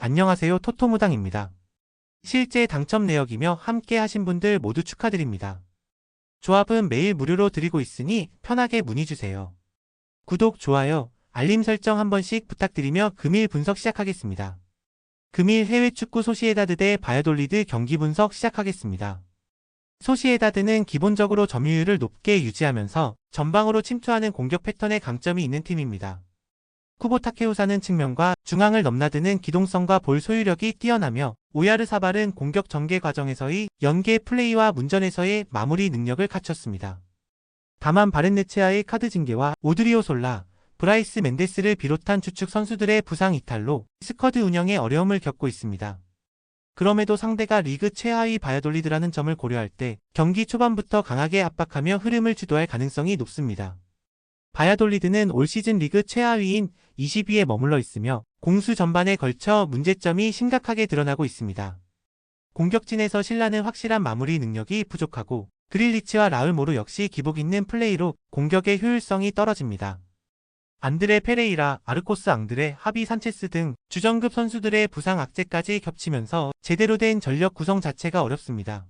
안녕하세요, 토토무당입니다. 실제 당첨 내역이며 함께 하신 분들 모두 축하드립니다. 조합은 매일 무료로 드리고 있으니 편하게 문의주세요. 구독, 좋아요, 알림 설정 한 번씩 부탁드리며 금일 분석 시작하겠습니다. 금일 해외 축구 소시에다드 대 바야돌리드 경기 분석 시작하겠습니다. 소시에다드는 기본적으로 점유율을 높게 유지하면서 전방으로 침투하는 공격 패턴에 강점이 있는 팀입니다. 쿠보 타케우사는 측면과 중앙을 넘나드는 기동성과 볼 소유력이 뛰어나며 오야르사발은 공격 전개 과정에서의 연계 플레이와 문전에서의 마무리 능력을 갖췄습니다. 다만 바렌네치아의 카드 징계와 오드리오 솔라, 브라이스 멘데스를 비롯한 주축 선수들의 부상 이탈로 스쿼드 운영에 어려움을 겪고 있습니다. 그럼에도 상대가 리그 최하위 바야돌리드라는 점을 고려할 때 경기 초반부터 강하게 압박하며 흐름을 주도할 가능성이 높습니다. 바야돌리드는 올 시즌 리그 최하위인 20위에 머물러 있으며 공수 전반에 걸쳐 문제점이 심각하게 드러나고 있습니다. 공격진에서 신라는 확실한 마무리 능력이 부족하고 그릴리치와 라울 모루 역시 기복 있는 플레이로 공격의 효율성이 떨어집니다. 안드레 페레이라, 아르코스 앙드레, 하비 산체스 등 주전급 선수들의 부상 악재까지 겹치면서 제대로 된 전력 구성 자체가 어렵습니다.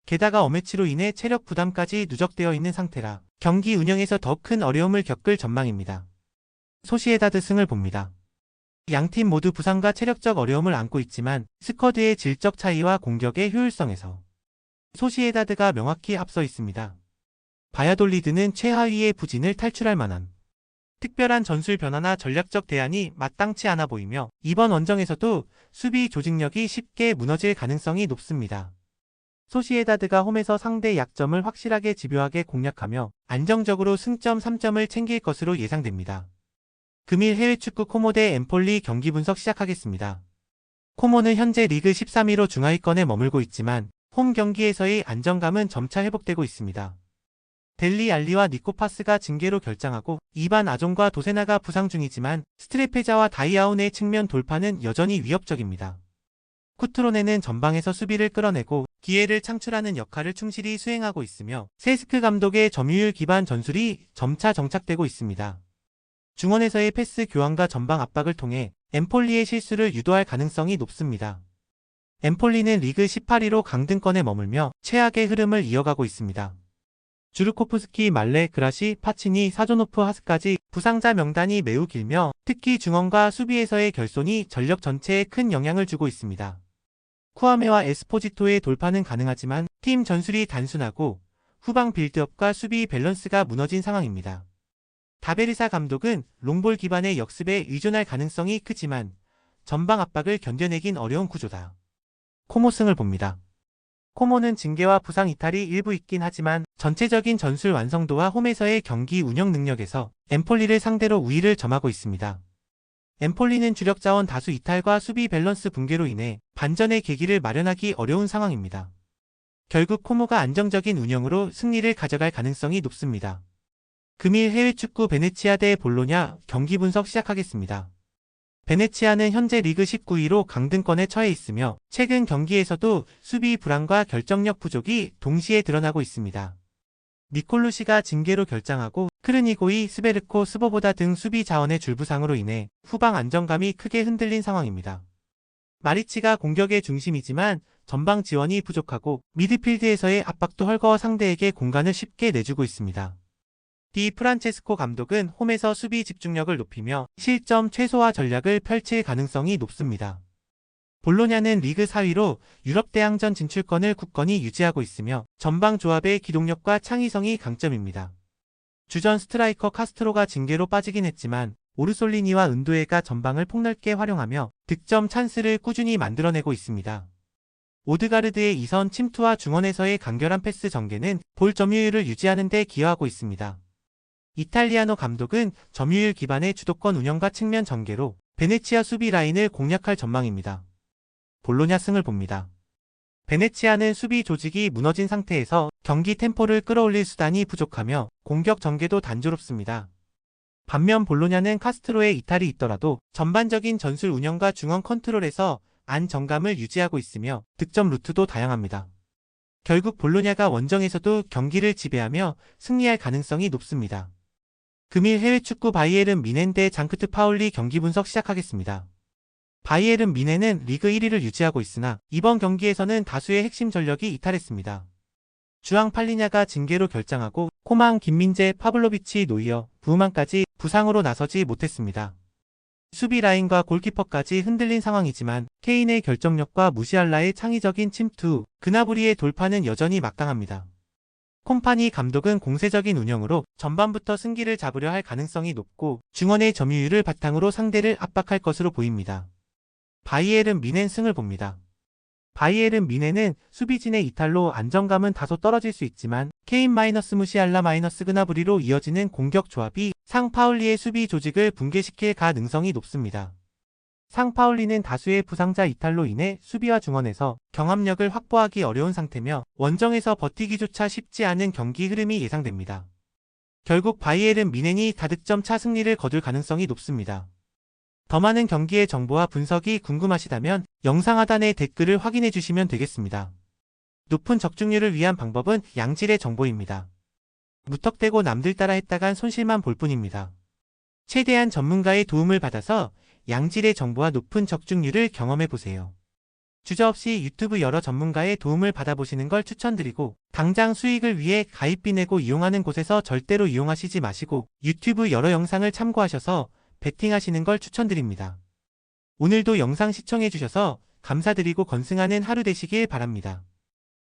게다가 어매치로 인해 체력 부담까지 누적되어 있는 상태라 경기 운영에서 더 큰 어려움을 겪을 전망입니다. 소시에다드 승을 봅니다. 양팀 모두 부상과 체력적 어려움을 안고 있지만 스쿼드의 질적 차이와 공격의 효율성에서 소시에다드가 명확히 앞서 있습니다. 바야돌리드는 최하위의 부진을 탈출할 만한 특별한 전술 변화나 전략적 대안이 마땅치 않아 보이며 이번 원정에서도 수비 조직력이 쉽게 무너질 가능성이 높습니다. 소시에다드가 홈에서 상대 약점을 확실하게 집요하게 공략하며 안정적으로 승점 3점을 챙길 것으로 예상됩니다. 금일 해외축구 코모 대 엠폴리 경기 분석 시작하겠습니다. 코모는 현재 리그 13위로 중하위권에 머물고 있지만 홈 경기에서의 안정감은 점차 회복되고 있습니다. 델리 알리와 니코파스가 징계로 결장하고 이반 아종과 도세나가 부상 중이지만 스트레페자와 다이아온의 측면 돌파는 여전히 위협적입니다. 쿠트로네는 전방에서 수비를 끌어내고 기회를 창출하는 역할을 충실히 수행하고 있으며 세스크 감독의 점유율 기반 전술이 점차 정착되고 있습니다. 중원에서의 패스 교환과 전방 압박을 통해 엠폴리의 실수를 유도할 가능성이 높습니다. 엠폴리는 리그 18위로 강등권에 머물며 최악의 흐름을 이어가고 있습니다. 주르코프스키, 말레, 그라시, 파치니, 사조노프, 하스까지 부상자 명단이 매우 길며 특히 중원과 수비에서의 결손이 전력 전체에 큰 영향을 주고 있습니다. 쿠아메와 에스포지토의 돌파는 가능하지만 팀 전술이 단순하고 후방 빌드업과 수비 밸런스가 무너진 상황입니다. 다베르사 감독은 롱볼 기반의 역습에 의존할 가능성이 크지만 전방 압박을 견뎌내긴 어려운 구조다. 코모 승을 봅니다. 코모는 징계와 부상 이탈이 일부 있긴 하지만 전체적인 전술 완성도와 홈에서의 경기 운영 능력에서 엠폴리를 상대로 우위를 점하고 있습니다. 엠폴리는 주력 자원 다수 이탈과 수비 밸런스 붕괴로 인해 반전의 계기를 마련하기 어려운 상황입니다. 결국 코모가 안정적인 운영으로 승리를 가져갈 가능성이 높습니다. 금일 해외축구 베네치아 대 볼로냐 경기 분석 시작하겠습니다. 베네치아는 현재 리그 19위로 강등권에 처해 있으며 최근 경기에서도 수비 불안과 결정력 부족이 동시에 드러나고 있습니다. 니콜루시가 징계로 결장하고 크르니고이, 스베르코, 스보보다 등 수비 자원의 줄부상으로 인해 후방 안정감이 크게 흔들린 상황입니다. 마리치가 공격의 중심이지만 전방 지원이 부족하고 미드필드에서의 압박도 헐거워 상대에게 공간을 쉽게 내주고 있습니다. 디 프란체스코 감독은 홈에서 수비 집중력을 높이며 실점 최소화 전략을 펼칠 가능성이 높습니다. 볼로냐는 리그 4위로 유럽 대항전 진출권을 굳건히 유지하고 있으며 전방 조합의 기동력과 창의성이 강점입니다. 주전 스트라이커 카스트로가 징계로 빠지긴 했지만 오르솔리니와 은도에가 전방을 폭넓게 활용하며 득점 찬스를 꾸준히 만들어내고 있습니다. 오드가르드의 이선 침투와 중원에서의 간결한 패스 전개는 볼 점유율을 유지하는 데 기여하고 있습니다. 이탈리아노 감독은 점유율 기반의 주도권 운영과 측면 전개로 베네치아 수비 라인을 공략할 전망입니다. 볼로냐 승을 봅니다. 베네치아는 수비 조직이 무너진 상태에서 경기 템포를 끌어올릴 수단이 부족하며 공격 전개도 단조롭습니다. 반면 볼로냐는 카스트로의 이탈이 있더라도 전반적인 전술 운영과 중원 컨트롤에서 안정감을 유지하고 있으며 득점 루트도 다양합니다. 결국 볼로냐가 원정에서도 경기를 지배하며 승리할 가능성이 높습니다. 금일 해외축구 바이에른 뮌헨 대 장크트 파울리 경기 분석 시작하겠습니다. 바이에른 뮌헨은 리그 1위를 유지하고 있으나 이번 경기에서는 다수의 핵심 전력이 이탈했습니다. 주앙 팔리냐가 징계로 결장하고 코만, 김민재, 파블로비치, 노이어, 부흐만까지 부상으로 나서지 못했습니다. 수비 라인과 골키퍼까지 흔들린 상황이지만 케인의 결정력과 무시할라의 창의적인 침투, 그나브리의 돌파는 여전히 막강합니다. 콤파니 감독은 공세적인 운영으로 전반부터 승기를 잡으려 할 가능성이 높고 중원의 점유율을 바탕으로 상대를 압박할 것으로 보입니다. 바이에른 뮌헨 승을 봅니다. 바이에른 뮌헨은 수비진의 이탈로 안정감은 다소 떨어질 수 있지만 케인 무시알라 그나브리로 이어지는 공격 조합이 상파울리의 수비 조직을 붕괴시킬 가능성이 높습니다. 상파울리는 다수의 부상자 이탈로 인해 수비와 중원에서 경합력을 확보하기 어려운 상태며 원정에서 버티기조차 쉽지 않은 경기 흐름이 예상됩니다. 결국 바이에른 뮌헨이 다득점 차 승리를 거둘 가능성이 높습니다. 더 많은 경기의 정보와 분석이 궁금하시다면 영상 하단의 댓글을 확인해 주시면 되겠습니다. 높은 적중률을 위한 방법은 양질의 정보입니다. 무턱대고 남들 따라 했다간 손실만 볼 뿐입니다. 최대한 전문가의 도움을 받아서 양질의 정보와 높은 적중률을 경험해 보세요. 주저없이 유튜브 여러 전문가의 도움을 받아보시는 걸 추천드리고 당장 수익을 위해 가입비 내고 이용하는 곳에서 절대로 이용하시지 마시고 유튜브 여러 영상을 참고하셔서 베팅하시는 걸 추천드립니다. 오늘도 영상 시청해주셔서 감사드리고 건승하는 하루 되시길 바랍니다.